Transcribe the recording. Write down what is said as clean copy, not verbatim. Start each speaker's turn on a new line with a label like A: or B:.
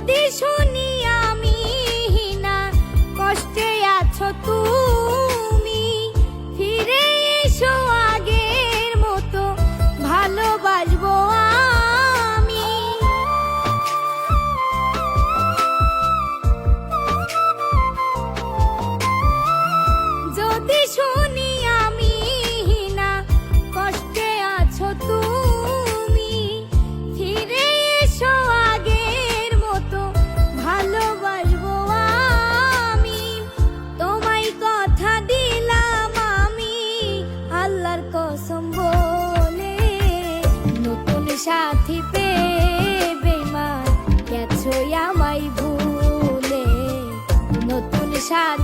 A: যদি শুনি আমি না কষ্টে আছো তুমি, ফিরে এসো আগের মতো ভালোবাসবো আমি। যদি শুনি আমি না কষ্টে আছো তুমি, ফিরে এসো আগের মতো ভালোবাসবো আমি। তোমায় কথা দিলাম আমি আল্লাহর কসম বলে, নতুন সাথী পেয়ে বেঈমান গেছো আমায় ভুলে। নতুন সাথী